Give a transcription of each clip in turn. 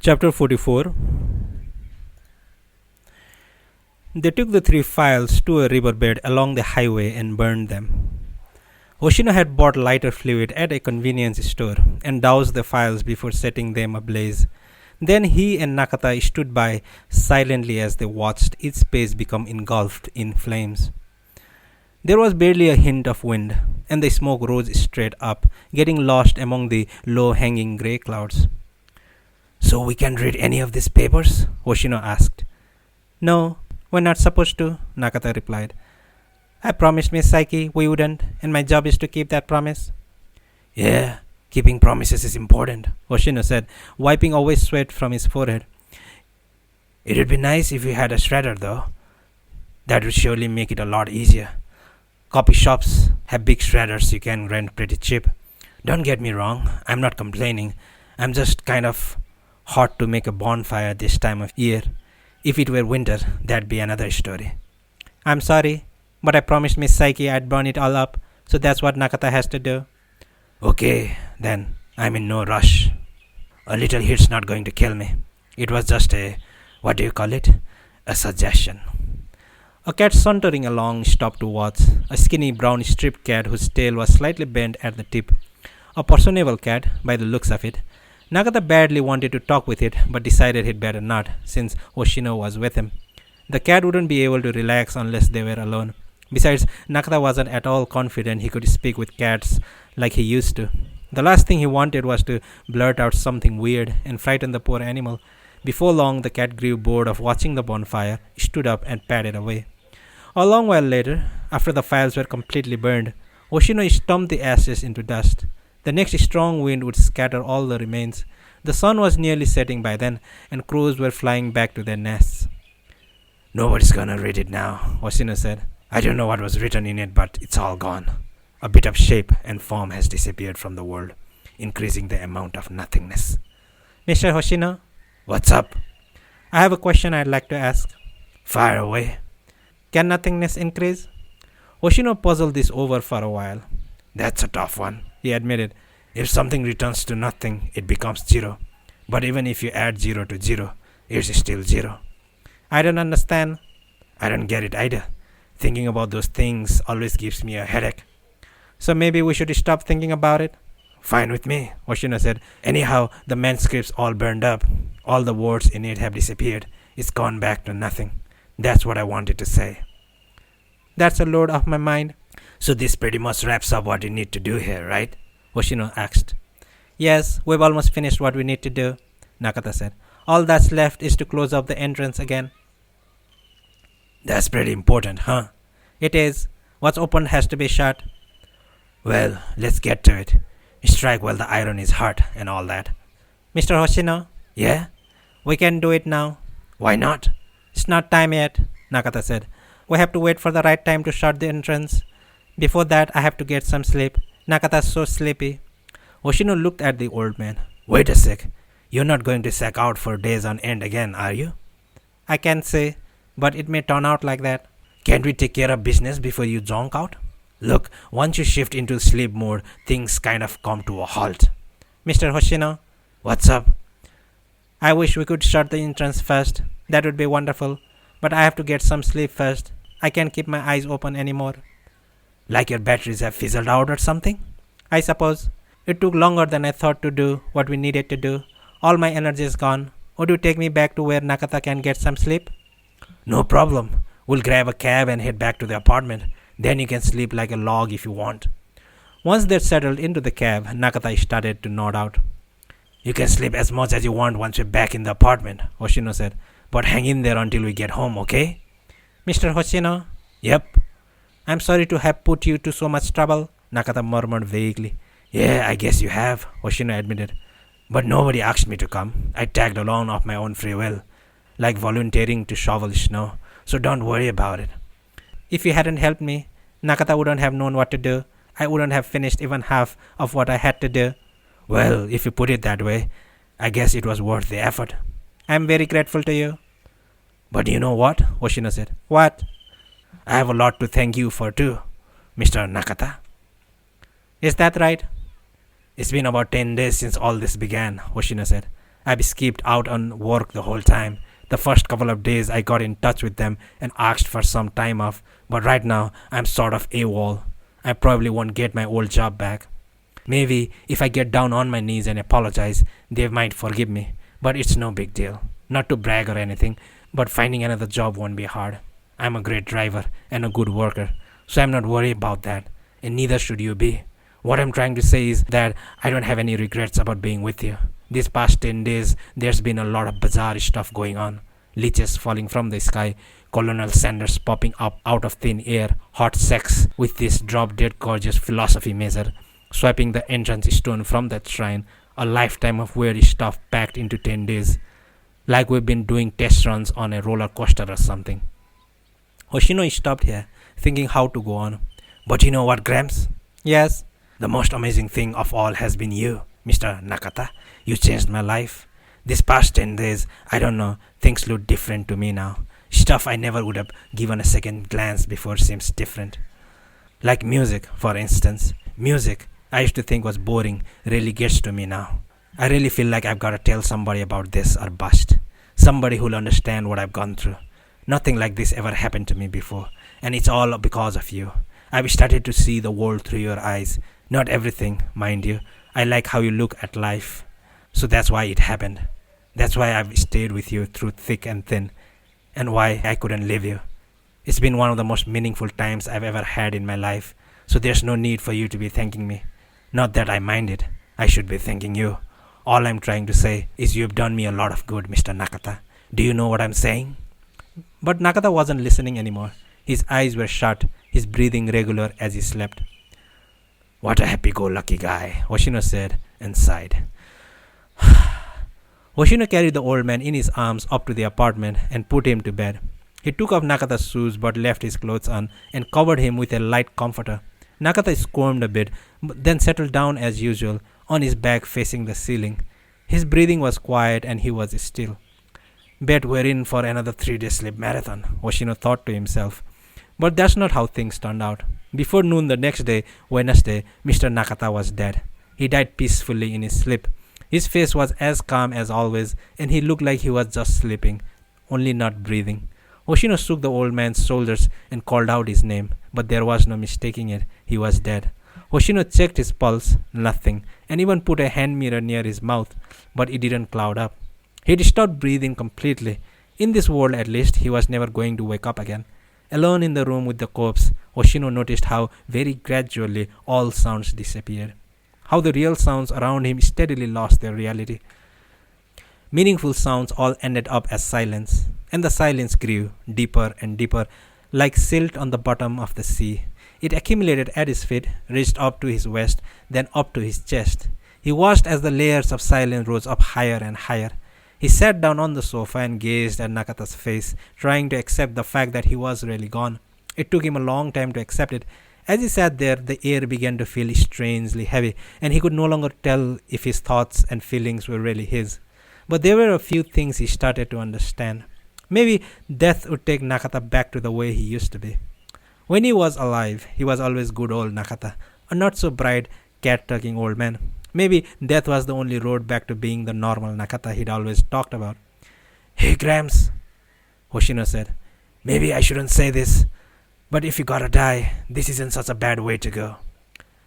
Chapter 44. They took the three files to a riverbed along the highway and burned them. Hoshino had bought lighter fluid at a convenience store and doused the files before setting them ablaze. Then he and Nakata stood by silently as they watched each space become engulfed in flames. There was barely a hint of wind, and the smoke rose straight up, getting lost among the low-hanging grey clouds. "So we can't read any of these papers?" Hoshino asked. "No, we're not supposed to," Nakata replied. "I promised Miss Saiki we wouldn't, and my job is to keep that promise." "Yeah, keeping promises is important," Hoshino said, wiping away sweat from his forehead. "It would be nice if we had a shredder, though. That would surely make it a lot easier. Copy shops have big shredders you can rent pretty cheap. Don't get me wrong, I'm not complaining. I'm just kind of hot to make a bonfire this time of year. If it were winter, that'd be another story." "I'm sorry, but I promised Miss Saiki I'd burn it all up, so that's what Nakata has to do." "Okay, then I'm in no rush. A little heat's not going to kill me. It was just what do you call it? A suggestion." A cat sauntering along stopped to watch, a skinny brown striped cat whose tail was slightly bent at the tip. A personable cat, by the looks of it. Nakata badly wanted to talk with it, but decided he'd better not, since Hoshino was with him. The cat wouldn't be able to relax unless they were alone. Besides, Nakata wasn't at all confident he could speak with cats like he used to. The last thing he wanted was to blurt out something weird and frighten the poor animal. Before long, the cat grew bored of watching the bonfire, stood up and padded away. A long while later, after the files were completely burned, Hoshino stumped the ashes into dust. The next strong wind would scatter all the remains. The sun was nearly setting by then, and crows were flying back to their nests. "Nobody's gonna read it now," Hoshino said. "I don't know what was written in it, but it's all gone. A bit of shape and form has disappeared from the world, increasing the amount of nothingness." "Mr. Hoshino?" "What's up?" "I have a question I'd like to ask." "Fire away." "Can nothingness increase?" Hoshino puzzled this over for a while. "That's a tough one," he admitted. "If something returns to nothing, it becomes zero. But even if you add 0 to 0, it's still 0. "I don't understand." "I don't get it either. Thinking about those things always gives me a headache." "So maybe we should stop thinking about it?" "Fine with me," Hoshino said. "Anyhow, the manuscript's all burned up. All the words in it have disappeared. It's gone back to nothing. That's what I wanted to say." "That's a load off my mind." "So this pretty much wraps up what we need to do here, right?" Hoshino asked. "Yes, we've almost finished what we need to do," Nakata said. "All that's left is to close up the entrance again." "That's pretty important, huh?" "It is. What's open has to be shut." "Well, let's get to it. Strike while the iron is hot and all that." "Mr. Hoshino?" "Yeah?" "We can do it now." "Why not?" "It's not time yet," Nakata said. "We have to wait for the right time to shut the entrance. Before that, I have to get some sleep. Nakata's so sleepy." Hoshino looked at the old man. "Wait a sec. You're not going to sack out for days on end again, are you?" "I can't say, but it may turn out like that." "Can't we take care of business before you zonk out? Look, once you shift into sleep mode, things kind of come to a halt." "Mr. Hoshino?" "What's up?" "I wish we could shut the entrance first. That would be wonderful. But I have to get some sleep first. I can't keep my eyes open anymore." "Like your batteries have fizzled out or something?" "I suppose. It took longer than I thought to do what we needed to do. All my energy is gone. Would you take me back to where Nakata can get some sleep?" "No problem. We'll grab a cab and head back to the apartment. Then you can sleep like a log if you want." Once they settled into the cab, Nakata started to nod out. "You can sleep as much as you want once we're back in the apartment," Hoshino said. "But hang in there until we get home, okay?" "Mr. Hoshino?" "Yep." "I'm sorry to have put you to so much trouble," Nakata murmured vaguely. "Yeah, I guess you have," Hoshino admitted. "But nobody asked me to come. I tagged along of my own free will, like volunteering to shovel snow, so don't worry about it." "If you hadn't helped me, Nakata wouldn't have known what to do. I wouldn't have finished even half of what I had to do." "Well, if you put it that way, I guess it was worth the effort." "I'm very grateful to you." "But you know what?" Hoshino said. "What?" "I have a lot to thank you for too, Mr. Nakata." "Is that right?" "It's been about 10 days since all this began," Hoshino said. I've skipped out on work the whole time. The first couple of days I got in touch with them and asked for some time off, but right now I'm sort of AWOL. I probably won't get my old job back. Maybe if I get down on my knees and apologize, they might forgive me, but it's no big deal. Not to brag or anything, but finding another job won't be hard. I'm a great driver and a good worker, so I'm not worried about that, and neither should you be. What I'm trying to say is that I don't have any regrets about being with you. These past 10 days, there's been a lot of bizarre stuff going on. Leeches falling from the sky, Colonel Sanders popping up out of thin air, hot sex with this drop-dead gorgeous philosophy major, swiping the entrance stone from that shrine, a lifetime of weird stuff packed into 10 days. Like we've been doing test runs on a roller coaster or something. Hoshino stopped here, thinking how to go on. But you know what, Gramps? Yes? The most amazing thing of all has been you, Mr. Nakata. You changed my life. This past 10 days, I don't know, things look different to me now. Stuff I never would have given a second glance before seems different. Like music, for instance. Music, I used to think was boring, really gets to me now. I really feel like I've got to tell somebody about this or bust. Somebody who'll understand what I've gone through. Nothing like this ever happened to me before, and it's all because of you. I've started to see the world through your eyes. Not everything, mind you. I like how you look at life. So that's why it happened. That's why I've stayed with you through thick and thin, and why I couldn't leave you. It's been one of the most meaningful times I've ever had in my life, so there's no need for you to be thanking me. Not that I mind it. I should be thanking you. All I'm trying to say is you've done me a lot of good, Mr. Nakata. Do you know what I'm saying? But Nakata wasn't listening anymore. His eyes were shut, his breathing regular as he slept. What a happy-go-lucky guy, Hoshino said and sighed. Hoshino carried the old man in his arms up to the apartment and put him to bed. He took off Nakata's shoes but left his clothes on and covered him with a light comforter. Nakata squirmed a bit, but then settled down as usual, on his back facing the ceiling. His breathing was quiet and he was still. Bet we're in for another 3-day sleep marathon, Hoshino thought to himself. But that's not how things turned out. Before noon the next day, Wednesday, Mr. Nakata was dead. He died peacefully in his sleep. His face was as calm as always, and he looked like he was just sleeping, only not breathing. Hoshino shook the old man's shoulders and called out his name, but there was no mistaking it. He was dead. Hoshino checked his pulse, nothing, and even put a hand mirror near his mouth, but it didn't cloud up. He'd stopped breathing completely. In this world, at least, he was never going to wake up again. Alone in the room with the corpse, Hoshino noticed how very gradually all sounds disappeared. How the real sounds around him steadily lost their reality. Meaningful sounds all ended up as silence, and the silence grew deeper and deeper, like silt on the bottom of the sea. It accumulated at his feet, reached up to his waist, then up to his chest. He watched as the layers of silence rose up higher and higher. He sat down on the sofa and gazed at Nakata's face, trying to accept the fact that he was really gone. It took him a long time to accept it. As he sat there, the air began to feel strangely heavy, and he could no longer tell if his thoughts and feelings were really his. But there were a few things he started to understand. Maybe death would take Nakata back to the way he used to be. When he was alive, he was always good old Nakata, a not-so-bright, cat-tucking old man. Maybe death was the only road back to being the normal Nakata he'd always talked about. Hey, Gramps, Hoshino said. Maybe I shouldn't say this, but if you gotta die, this isn't such a bad way to go.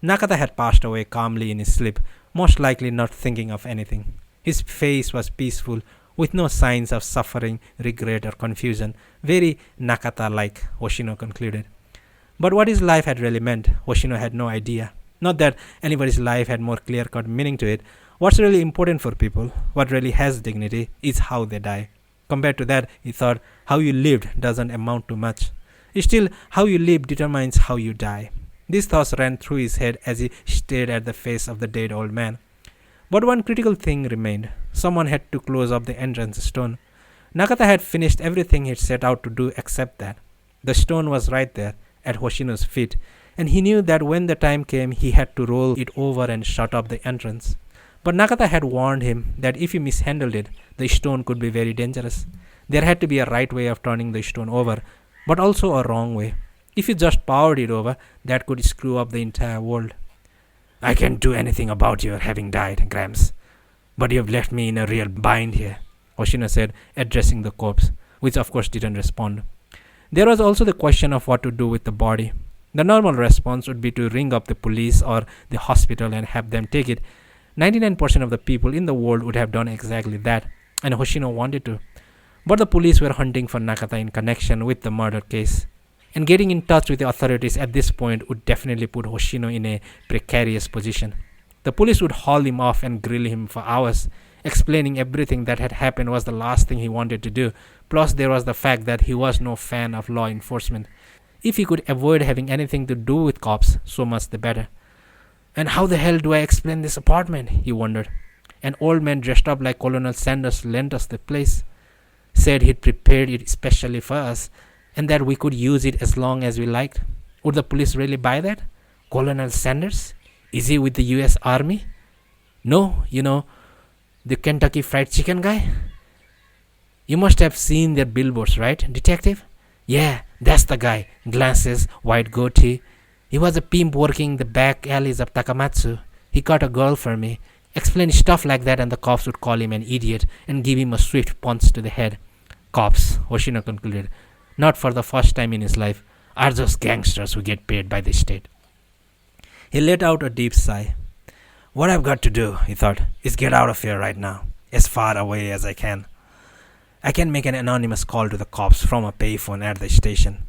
Nakata had passed away calmly in his sleep, most likely not thinking of anything. His face was peaceful, with no signs of suffering, regret, or confusion. Very Nakata-like, Hoshino concluded. But what his life had really meant, Hoshino had no idea. Not that anybody's life had more clear-cut meaning to it. What's really important for people, what really has dignity, is how they die. Compared to that, he thought, how you lived doesn't amount to much. Still, how you live determines how you die. These thoughts ran through his head as he stared at the face of the dead old man. But one critical thing remained. Someone had to close up the entrance stone. Nakata had finished everything he'd set out to do except that. The stone was right there, at Hoshino's feet, and he knew that when the time came, he had to roll it over and shut up the entrance. But Nakata had warned him that if he mishandled it, the stone could be very dangerous. There had to be a right way of turning the stone over, but also a wrong way. If you just powered it over, that could screw up the entire world. I can't do anything about your having died, Gramps, "But you've left me in a real bind here," Hoshino said, addressing the corpse, which of course didn't respond. There was also the question of what to do with the body. The normal response would be to ring up the police or the hospital and have them take it. 99% of the people in the world would have done exactly that, and Hoshino wanted to. But the police were hunting for Nakata in connection with the murder case. And getting in touch with the authorities at this point would definitely put Hoshino in a precarious position. The police would haul him off and grill him for hours. Explaining everything that had happened was the last thing he wanted to do. Plus, there was the fact that he was no fan of law enforcement. If he could avoid having anything to do with cops, so much the better. And how the hell do I explain this apartment? He wondered. An old man dressed up like Colonel Sanders lent us the place. Said he'd prepared it especially for us, and that we could use it as long as we liked. Would the police really buy that? Colonel Sanders? Is he with the US Army? No, the Kentucky Fried Chicken guy? You must have seen their billboards, right, detective? Yeah, that's the guy. Glasses, white goatee. He was a pimp working the back alleys of Takamatsu. He got a girl for me. Explain stuff like that and the cops would call him an idiot and give him a swift punch to the head. Cops, Hoshino concluded, not for the first time in his life, are just gangsters who get paid by the state. He let out a deep sigh. What I've got to do, he thought, is get out of here right now, as far away as I can. I can make an anonymous call to the cops from a payphone at the station.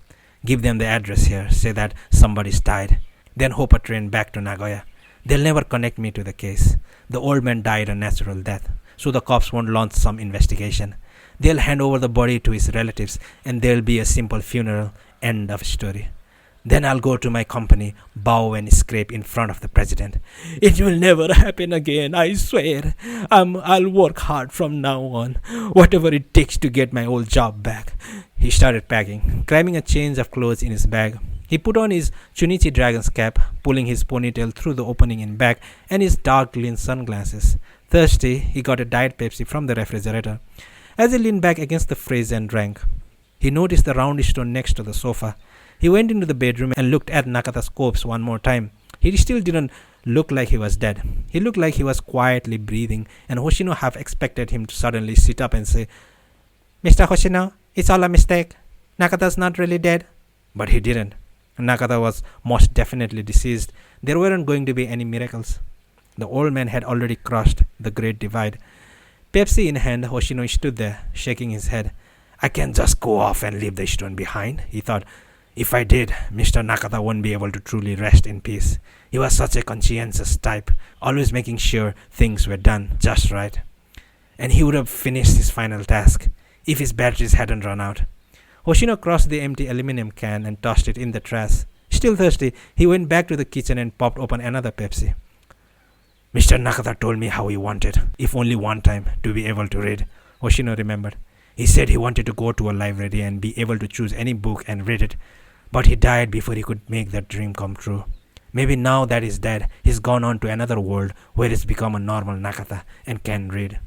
Give them the address here, say that somebody's died, then hope a train back to Nagoya. They'll never connect me to the case. The old man died a natural death, so the cops won't launch some investigation. They'll hand over the body to his relatives, and there'll be a simple funeral. End of story. Then I'll go to my company, bow and scrape in front of the president. It will never happen again, I swear. I'll work hard from now on, whatever it takes to get my old job back. He started packing, cramming a change of clothes in his bag. He put on his Chunichi dragon's cap, pulling his ponytail through the opening in back, and his dark green sunglasses. Thirsty, he got a Diet Pepsi from the refrigerator. As he leaned back against the fridge and drank, he noticed the round stone next to the sofa. He went into the bedroom and looked at Nakata's corpse one more time. He still didn't look like he was dead. He looked like he was quietly breathing, and Hoshino half expected him to suddenly sit up and say, Mr. Hoshino, it's all a mistake. Nakata's not really dead. But he didn't. Nakata was most definitely deceased. There weren't going to be any miracles. The old man had already crossed the great divide. Pepsi in hand, Hoshino stood there, shaking his head. I can't just go off and leave the stone behind, he thought. If I did, Mr. Nakata won't be able to truly rest in peace. He was such a conscientious type, always making sure things were done just right. And he would have finished his final task if his batteries hadn't run out. Hoshino crossed the empty aluminum can and tossed it in the trash. Still thirsty, he went back to the kitchen and popped open another Pepsi. Mr. Nakata told me how he wanted, if only one time, to be able to read, Hoshino remembered. He said he wanted to go to a library and be able to choose any book and read it, but he died before he could make that dream come true. Maybe now that he's dead, he's gone on to another world where he's become a normal Nakata and can read.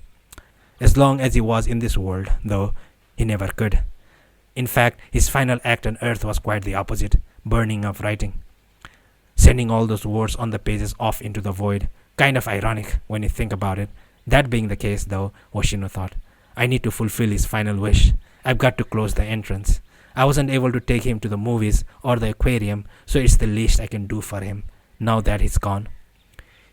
As long as he was in this world, though, he never could. In fact, his final act on Earth was quite the opposite, burning of writing. Sending all those words on the pages off into the void. Kind of ironic when you think about it. That being the case, though, Hoshino thought, I need to fulfill his final wish. I've got to close the entrance. I wasn't able to take him to the movies or the aquarium, so it's the least I can do for him, now that he's gone.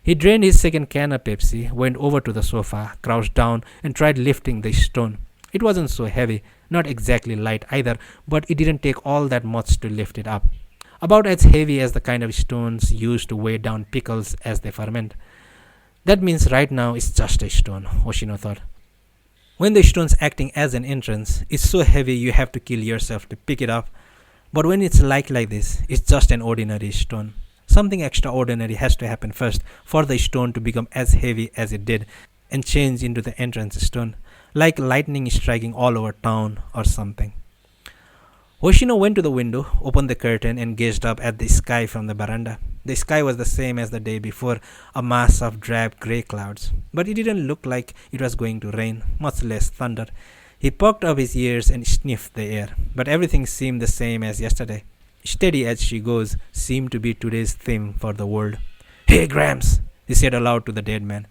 He drained his second can of Pepsi, went over to the sofa, crouched down, and tried lifting the stone. It wasn't so heavy, not exactly light either, but it didn't take all that much to lift it up. About as heavy as the kind of stones used to weigh down pickles as they ferment. That means right now it's just a stone, Hoshino thought. When the stone's acting as an entrance, it's so heavy you have to kill yourself to pick it up. But when it's like this, it's just an ordinary stone. Something extraordinary has to happen first for the stone to become as heavy as it did and change into the entrance stone, like lightning striking all over town or something. Hoshino went to the window, opened the curtain, and gazed up at the sky from the veranda. The sky was the same as the day before, a mass of drab grey clouds. But it didn't look like it was going to rain, much less thunder. He perked up his ears and sniffed the air, but everything seemed the same as yesterday. Steady as she goes seemed to be today's theme for the world. Hey, Gramps, he said aloud to the dead man.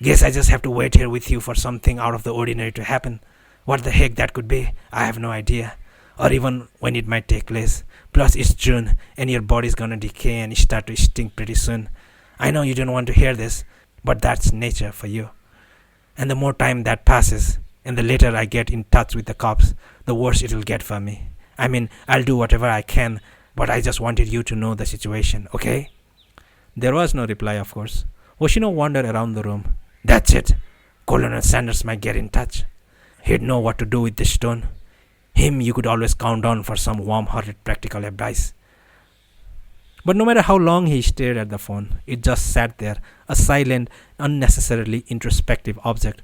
Guess I just have to wait here with you for something out of the ordinary to happen. What the heck that could be, I have no idea. Or even when it might take place. Plus, it's June, and your body's gonna decay and start to stink pretty soon. I know you don't want to hear this, but that's nature for you. And the more time that passes, and the later I get in touch with the cops, the worse it'll get for me. I mean, I'll do whatever I can, but I just wanted you to know the situation, okay? There was no reply, of course. Hoshino wandered around the room. That's it. Colonel Sanders might get in touch. He'd know what to do with the stone. Him you could always count on for some warm-hearted practical advice. But no matter how long he stared at the phone, it just sat there, a silent, unnecessarily introspective object.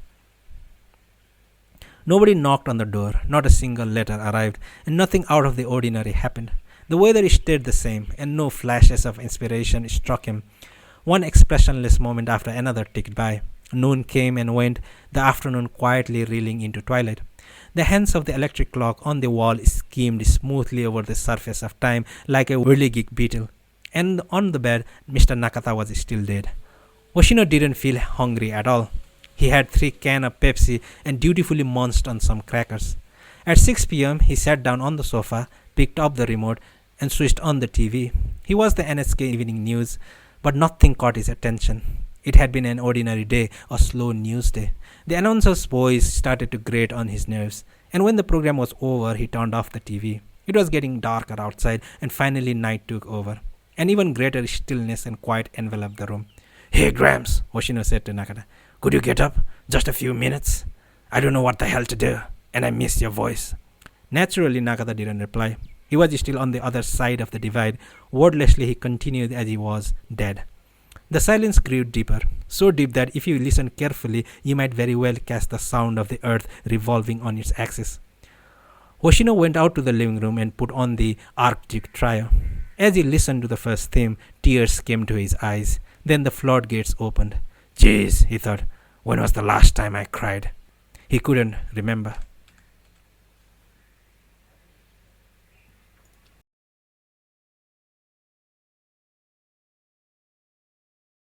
Nobody knocked on the door, not a single letter arrived, and nothing out of the ordinary happened. The weather stayed the same, and no flashes of inspiration struck him. One expressionless moment after another ticked by. Noon came and went, the afternoon quietly reeling into twilight. The hands of the electric clock on the wall skimmed smoothly over the surface of time like a whirligig beetle. And on the bed, Mr. Nakata was still dead. Hoshino didn't feel hungry at all. He had 3 cans of Pepsi and dutifully munched on some crackers. At 6 p.m., he sat down on the sofa, picked up the remote, and switched on the TV. He watched the NHK evening news, but nothing caught his attention. It had been an ordinary day, a slow news day. The announcer's voice started to grate on his nerves, and when the program was over, he turned off the TV. It was getting darker outside, and finally night took over. An even greater stillness and quiet enveloped the room. Hey, Gramps, Hoshino said to Nakata. Could you get up? Just a few minutes? I don't know what the hell to do, and I miss your voice. Naturally, Nakata didn't reply. He was still on the other side of the divide. Wordlessly, he continued as he was, dead. The silence grew deeper, so deep that if you listen carefully, you might very well catch the sound of the earth revolving on its axis. Hoshino went out to the living room and put on the Arctic Trio. As he listened to the first theme, tears came to his eyes. Then the floodgates opened. Jeez, he thought, when was the last time I cried? He couldn't remember.